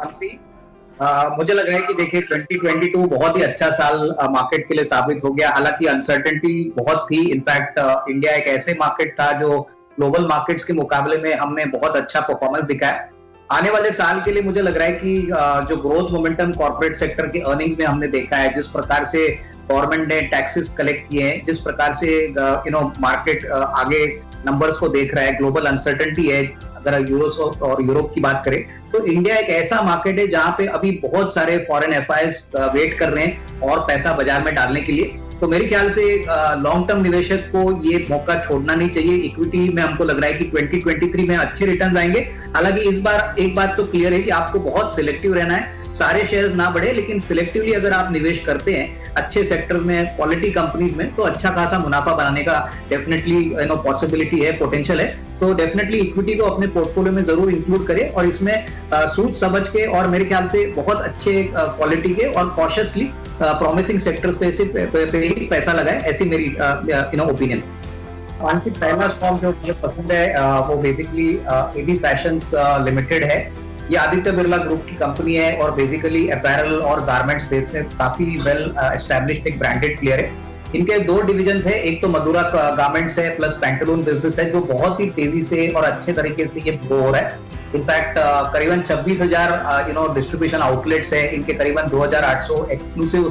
मानसी, मुझे लग रहा है कि देखिए 2022 बहुत ही अच्छा साल मार्केट के लिए साबित हो गया। हालांकि अनसर्टेनिटी बहुत थी। इनफैक्ट इंडिया एक ऐसे मार्केट था जो ग्लोबल मार्केट्स के मुकाबले में हमने बहुत अच्छा परफॉर्मेंस दिखाया। आने वाले साल के लिए मुझे लग रहा है कि जो ग्रोथ मोमेंटम कॉर्पोरेट सेक्टर के अर्निंग्स में हमने देखा है, जिस प्रकार से गवर्नमेंट ने टैक्सेस कलेक्ट किए हैं, जिस प्रकार से मार्केट आगे नंबर्स को देख रहा है, ग्लोबल अनसर्टेनिटी है। अगर यूरोस और यूरोप की बात करें तो इंडिया एक ऐसा मार्केट है जहां पे अभी बहुत सारे फॉरेन एफआईएस वेट कर रहे हैं और पैसा बाजार में डालने के लिए। तो मेरे ख्याल से लॉन्ग टर्म निवेशक को ये मौका छोड़ना नहीं चाहिए। इक्विटी में हमको लग रहा है कि 2023 में अच्छे रिटर्न आएंगे। हालांकि इस बार एक बात तो क्लियर है कि आपको बहुत सिलेक्टिव रहना है। सारे शेयर्स ना बढ़े, लेकिन सिलेक्टिवली अगर आप निवेश करते हैं अच्छे सेक्टर्स में, क्वालिटी कंपनीज में, तो अच्छा खासा मुनाफा बनाने का डेफिनेटली पॉसिबिलिटी है, पोटेंशियल है। तो डेफिनेटली इक्विटी को अपने पोर्टफोलियो में जरूर इंक्लूड करें और इसमें सोच समझ के और मेरे ख्याल से बहुत अच्छे क्वालिटी के और कॉशियसली प्रॉमिसिंग सेक्टर्स पे ही पैसा लगाए, ऐसी मेरी ओपिनियन। मानसिक पहला स्टॉक जो मुझे पसंद है वो बेसिकली एबी फैशंस लिमिटेड है। ये आदित्य बिरला ग्रुप की कंपनी है और बेसिकली अपैरल और गारमेंट्स स्पेस में काफी वेल एस्टैब्लिश्ड एक ब्रांडेड प्लेयर है। इनके दो डिविजन्स है, एक तो मधुरा गारमेंट्स है प्लस पैंटालून बिजनेस है, जो बहुत ही तेजी से और अच्छे तरीके से ये ग्रो हो रहा है। इनफैक्ट करीबन 26,000 डिस्ट्रीब्यूशन आउटलेट्स है इनके, करीबन 2,800 एक्सक्लूसिव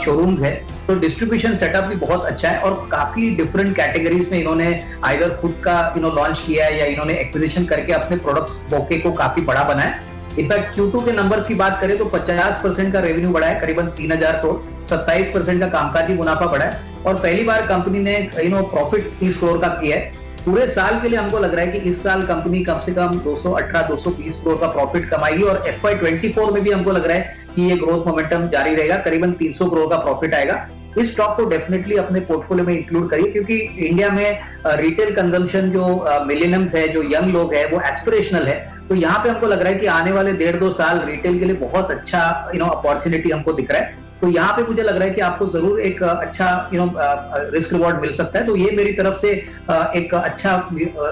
शोरूम्स है। तो डिस्ट्रीब्यूशन सेटअप भी बहुत अच्छा है और काफी डिफरेंट कैटेगरीज में इन्होंने आइदर खुद का लॉन्च किया है या इन्होंने एक्विजिशन करके अपने प्रोडक्ट्स बोके को काफी बड़ा बनाया। इनफैक्ट Q2 के नंबर्स की बात करें तो 50% का रेवेन्यू बढ़ा है, करीबन 3,000 करोड़, 27% का कामकाजी मुनाफा बढ़ा है और पहली बार कंपनी ने प्रॉफिट 30 करोड़ का किया है। पूरे साल के लिए हमको लग रहा है कि इस साल कंपनी कम से कम 218-220 करोड़ का प्रॉफिट कमाएगी और FY24 में भी हमको लग रहा है कि ये ग्रोथ मोमेंटम जारी रहेगा, करीबन 300 करोड़ का प्रॉफिट आएगा। इस स्टॉक को डेफिनेटली अपने पोर्टफोलियो में इंक्लूड करिए, क्योंकि इंडिया में रिटेल कंजम्पशन जो मिलेनियम्स है, जो यंग लोग है, वो एस्पिरेशनल है। तो यहाँ पे हमको लग रहा है कि आने वाले 1.5-2 साल रिटेल के लिए बहुत अच्छा अपॉर्चुनिटी हमको दिख रहा है। तो यहाँ पे मुझे लग रहा है कि आपको जरूर एक अच्छा रिस्क रिवॉर्ड मिल सकता है। तो ये मेरी तरफ से एक अच्छा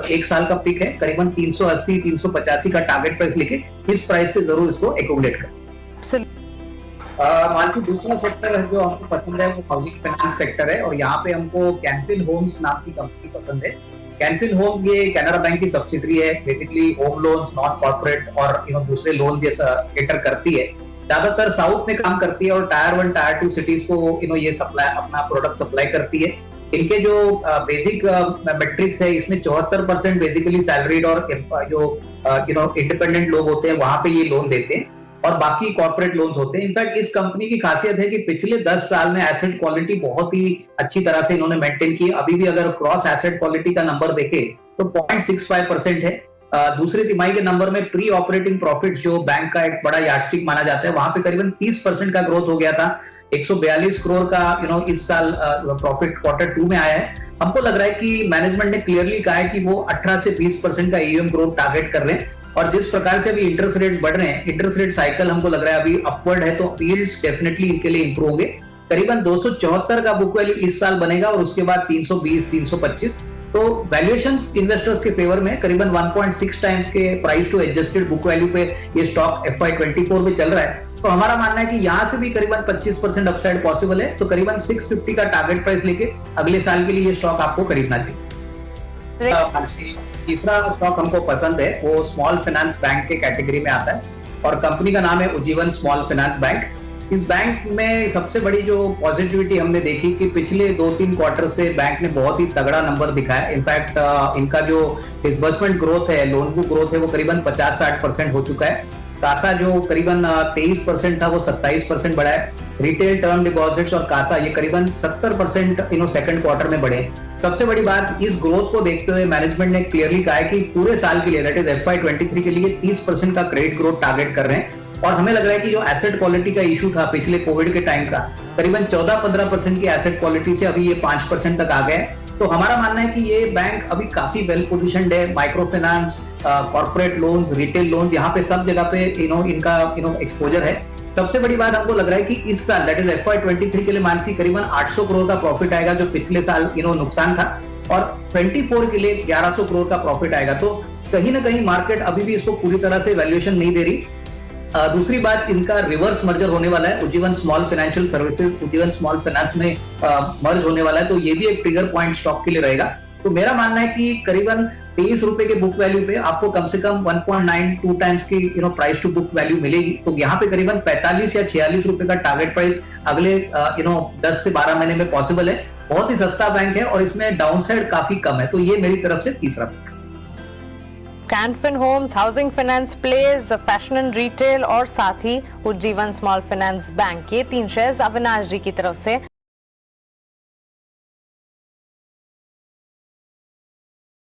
एक साल का पिक है, करीबन 380-385 का टारगेट प्राइस लेके इस प्राइस पे जरूर इसको एकोमोडेट करें। मानसी, दूसरा सेक्टर जो हमको पसंद है वो हाउसिंग फाइनेंस सेक्टर है और यहाँ पे हमको कैनफिन होम्स नाम की कंपनी पसंद है। कैनफिन होम्स ये कैनरा बैंक की सब्सिडरी है। Basically home loans, non corporate और दूसरे लोन्स ये कैटर करती है। ज्यादातर साउथ में काम करती है और टायर 1 टायर 2 सिटीज को ये सप्लाई अपना प्रोडक्ट सप्लाई करती है। इनके जो बेसिक मेट्रिक्स है इसमें 74% बेसिकली सैलरीड और जो इंडिपेंडेंट लोग होते हैं वहां पे ये लोन देते हैं और बाकी कॉर्पोरेट लोन्स होते हैं। इनफैक्ट इस कंपनी की खासियत है कि पिछले 10 साल में एसेट क्वालिटी बहुत ही अच्छी तरह से इन्होंने मेंटेन की। अभी भी अगर क्रॉस एसेट क्वालिटी का नंबर देखें तो 0.65% है। दूसरे तिमाही के नंबर में प्री ऑपरेटिंग प्रॉफिट जो बैंक का एक बड़ा यार्डस्टिक माना जाता है, वहां पे करीबन 30% का ग्रोथ हो गया था। 142 करोड़ का इस साल प्रॉफिट Q2 में आया है। हमको लग रहा है कि मैनेजमेंट ने क्लियरली कहा है कि वो 18 से 20% का AUM ग्रोथ टारगेट कर रहे हैं और जिस प्रकार से अभी इंटरेस्ट रेट्स बढ़ रहे हैं, इंटरेस्ट रेट साइकिल हमको लग रहा है अभी अपवर्ड है, तो यील्ड्स डेफिनेटली इनके लिए इंप्रूव होंगे। करीबन 274 का बुक वैल्यू इस साल बनेगा और उसके बाद 320-325। तो वैल्यूएशंस इन्वेस्टर्स के फेवर में, करीबन 1.6 टाइम्स के price to adjusted book value पे ये स्टॉक FY24 में चल रहा है। तो हमारा मानना है कि यहाँ से भी करीबन 25% अपसाइड पॉसिबल है। तो करीबन 650 का टारगेट प्राइस लेके अगले साल के लिए ये स्टॉक आपको खरीदना चाहिए। तीसरा स्टॉक हमको पसंद है वो स्मॉल फाइनेंस बैंक के कैटेगरी में आता है और कंपनी का नाम है उज्जीवन स्मॉल फाइनेंस बैंक। इस बैंक में सबसे बड़ी जो पॉजिटिविटी हमने देखी कि पिछले 2-3 क्वार्टर से बैंक ने बहुत ही तगड़ा नंबर दिखाया। इनफैक्ट इनका जो डिसबर्समेंट ग्रोथ है, लोन बुक ग्रोथ है, वो करीबन 50-60% हो चुका है। कासा जो करीबन 23% था वो 27% बढ़ा है। रिटेल टर्म डिपॉजिट्स और कासा ये करीबन 70% सेकंड क्वार्टर में बढ़े। सबसे बड़ी बात, इस ग्रोथ को देखते हुए मैनेजमेंट ने क्लियरली कहा है कि पूरे साल के लिए, दैट इज FY23 के लिए 30% का क्रेडिट ग्रोथ टारगेट कर रहे हैं। और हमें लग रहा है कि जो एसेट क्वालिटी का इशू था पिछले कोविड के टाइम का, करीबन 14-15% की एसेट क्वालिटी से अभी ये 5% तक आ गए। तो हमारा मानना है कि ये बैंक अभी काफी वेल पोजिशन्ड है। Micro finance, corporate loans, retail loans, यहाँ पे सब जगह पे इनका एक्सपोजर है। सबसे बड़ी बात हमको लग रहा है कि इस साल, दैट इज FY23 के लिए मानसी करीबन 800 करोड़ का प्रॉफिट आएगा, जो पिछले साल नुकसान था, और 24 के लिए 1100 करोड़ का प्रॉफिट आएगा। तो कहीं ना कहीं मार्केट अभी भी इसको पूरी तरह से वैल्यूएशन नहीं दे रही। दूसरी बात, इनका रिवर्स मर्जर होने वाला है, Ujjivan small financial services Ujjivan small finance में मर्ज होने वाला है, तो ये भी एक ट्रिगर पॉइंट स्टॉक के लिए रहेगा। तो मेरा मानना है कि करीबन 23 रुपए के बुक वैल्यू पे आपको कम से कम 1.92 टाइम्स की प्राइस टू बुक वैल्यू मिलेगी। तो यहाँ पे करीबन 45 या 46 रुपए का टारगेट प्राइस अगले 10 से 12 महीने में पॉसिबल है। बहुत ही सस्ता बैंक है और इसमें डाउनसाइड काफी कम है। तो ये मेरी तरफ से तीसरा। Can Fin Homes, housing finance place, fashion and retail और साथ ही उज्जीवन स्मॉल फाइनेंस बैंक, ये 3 शेयर्स अविनाश जी की तरफ से